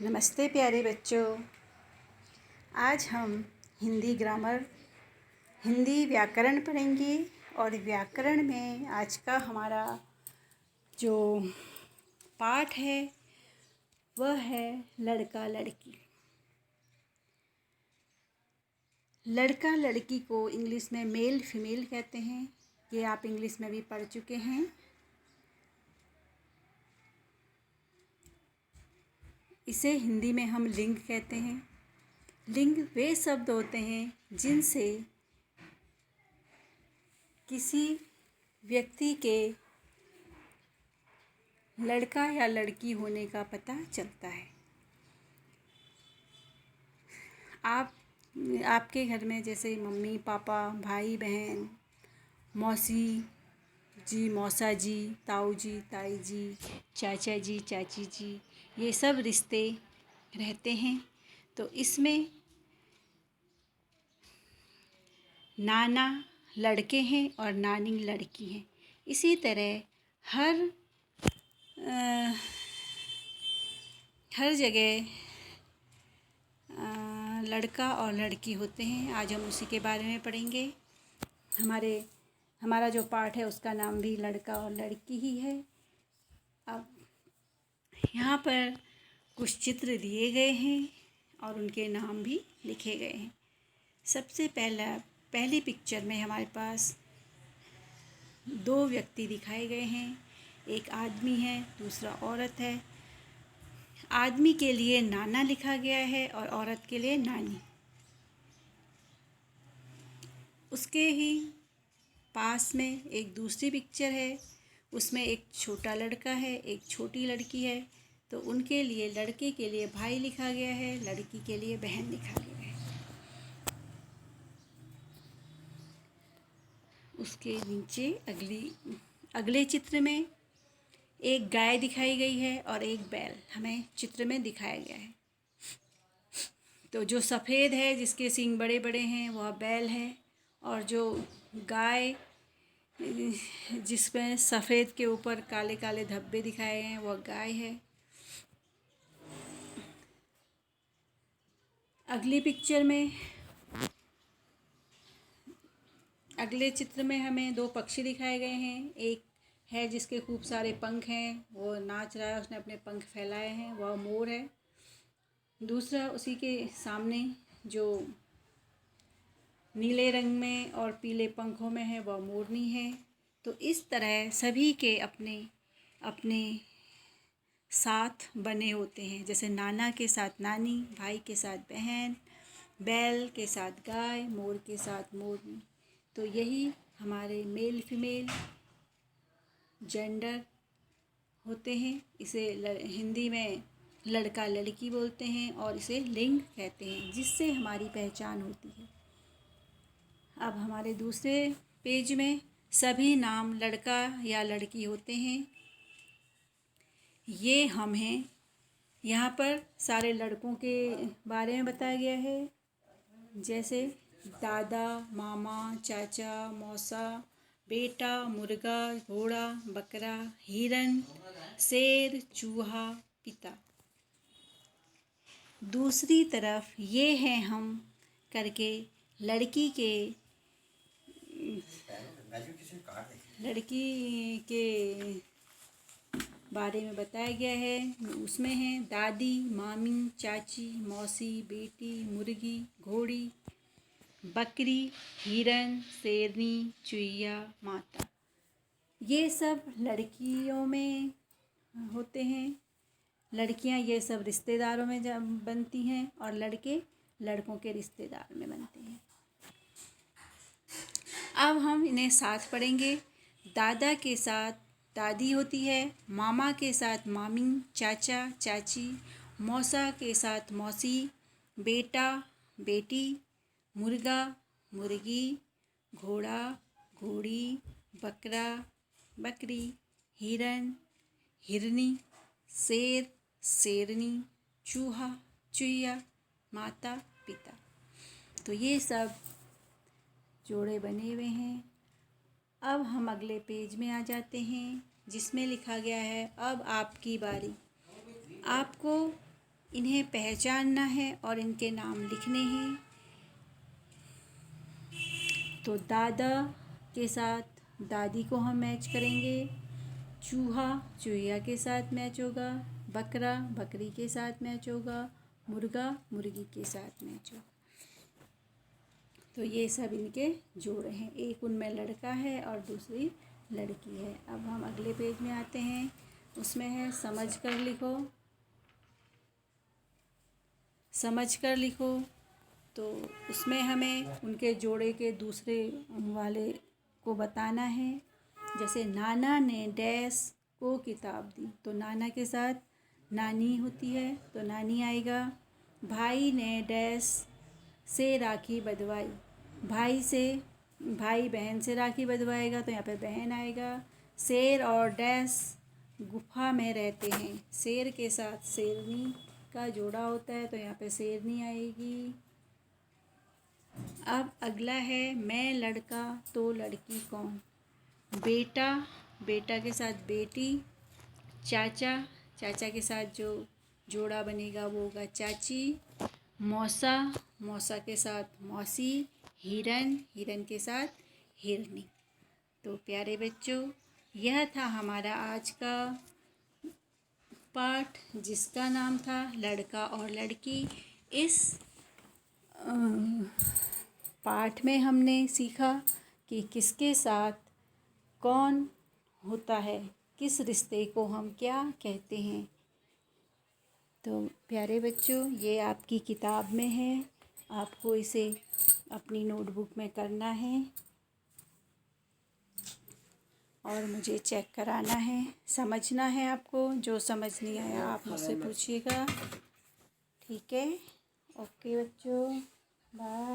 नमस्ते प्यारे बच्चों। आज हम हिंदी ग्रामर, हिंदी व्याकरण पढ़ेंगे। और व्याकरण में आज का हमारा जो पाठ है वह है लड़का लड़की। लड़का लड़की को इंग्लिश में मेल फीमेल कहते हैं। ये आप इंग्लिश में भी पढ़ चुके हैं। इसे हिंदी में हम लिंग कहते हैं। लिंग वे शब्द होते हैं जिनसे किसी व्यक्ति के लड़का या लड़की होने का पता चलता है। आपके घर में जैसे मम्मी पापा, भाई बहन, मौसी जी, मौसा जी, ताऊ जी, ताई जी, चाचा जी, चाची जी, ये सब रिश्ते रहते हैं। तो इसमें नाना लड़के हैं और नानी लड़की हैं। इसी तरह हर जगह लड़का और लड़की होते हैं। आज हम उसी के बारे में पढ़ेंगे। हमारा जो पाठ है उसका नाम भी लड़का और लड़की ही है। अब यहाँ पर कुछ चित्र दिए गए हैं और उनके नाम भी लिखे गए हैं। सबसे पहली पिक्चर में हमारे पास दो व्यक्ति दिखाए गए हैं। एक आदमी है, दूसरा औरत है। आदमी के लिए नाना लिखा गया है और औरत के लिए नानी। उसके ही पास में एक दूसरी पिक्चर है। उसमें एक छोटा लड़का है, एक छोटी लड़की है। तो उनके लिए, लड़के के लिए भाई लिखा गया है, लड़की के लिए बहन लिखा गया है। उसके नीचे अगले चित्र में एक गाय दिखाई गई है और एक बैल हमें चित्र में दिखाया गया है। तो जो सफ़ेद है, जिसके सींग बड़े बड़े हैं, वह बैल है। और जो गाय जिसमें सफ़ेद के ऊपर काले काले धब्बे दिखाए हैं, वह गाय है। अगले चित्र में हमें दो पक्षी दिखाए गए हैं। एक है जिसके खूब सारे पंख हैं, वो नाच रहा है, उसने अपने पंख फैलाए हैं, वह मोर है। दूसरा उसी के सामने जो नीले रंग में और पीले पंखों में है, वह मोरनी है। तो इस तरह सभी के अपने अपने साथ बने होते हैं। जैसे नाना के साथ नानी, भाई के साथ बहन, बैल के साथ गाय, मोर के साथ मोरनी। तो यही हमारे मेल फीमेल जेंडर होते हैं। इसे हिंदी में लड़का लड़की बोलते हैं और इसे लिंग कहते हैं, जिससे हमारी पहचान होती है। अब हमारे दूसरे पेज में सभी नाम लड़का या लड़की होते हैं। ये हम हैं। यहाँ पर सारे लड़कों के बारे में बताया गया है, जैसे दादा, मामा, चाचा, मौसा, बेटा, मुर्गा, घोड़ा, बकरा, हिरन, शेर, चूहा, पिता। दूसरी तरफ ये हैं हम करके लड़की के बारे में बताया गया है। उसमें हैं दादी, मामी, चाची, मौसी, बेटी, मुर्गी, घोड़ी, बकरी, हिरन, शेरनी, चुईया, माता। ये सब लड़कियों में होते हैं। लड़कियां ये सब रिश्तेदारों में बनती हैं और लड़के लड़कों के रिश्तेदार में बनते हैं। अब हम इन्हें साथ पढ़ेंगे। दादा के साथ दादी होती है, मामा के साथ मामी, चाचा, चाची, मौसा के साथ मौसी, बेटा, बेटी, मुर्गा, मुर्गी, घोड़ा, घोड़ी, बकरा, बकरी, हिरन, हिरनी, शेर, शेरनी, चूहा, चुईया, माता, पिता। तो ये सब जोड़े बने हुए हैं। अब हम अगले पेज में आ जाते हैं, जिसमें लिखा गया है अब आपकी बारी। आपको इन्हें पहचानना है और इनके नाम लिखने हैं। तो दादा के साथ दादी को हम मैच करेंगे। चूहा चूहिया के साथ मैच होगा। बकरा बकरी के साथ मैच होगा। मुर्गा मुर्गी के साथ मैच होगा। तो ये सब इनके जोड़े हैं। एक उनमें लड़का है और दूसरी लड़की है। अब हम अगले पेज में आते हैं। उसमें है समझ कर लिखो। समझ कर लिखो तो उसमें हमें उनके जोड़े के दूसरे वाले को बताना है। जैसे नाना ने डैश को किताब दी, तो नाना के साथ नानी होती है तो नानी आएगा। भाई ने डैश से राखी बंधवाई, भाई बहन से राखी बंधवाएगा तो यहाँ पे बहन आएगा। शेर और डैश गुफा में रहते हैं, शेर के साथ शेरनी का जोड़ा होता है तो यहाँ पे शेरनी आएगी। अब अगला है मैं लड़का तो लड़की कौन। बेटा के साथ बेटी। चाचा के साथ जो जोड़ा बनेगा वो होगा चाची। मौसा के साथ मौसी। हिरन के साथ हिरनी। तो प्यारे बच्चों, यह था हमारा आज का पाठ जिसका नाम था लड़का और लड़की। इस पाठ में हमने सीखा कि किसके साथ कौन होता है, किस रिश्ते को हम क्या कहते हैं। तो प्यारे बच्चों, ये आपकी किताब में है, आपको इसे अपनी नोटबुक में करना है और मुझे चेक कराना है, समझना है आपको। जो समझ नहीं आया आप मुझसे पूछिएगा। ठीक है, ओके बच्चों, बाय।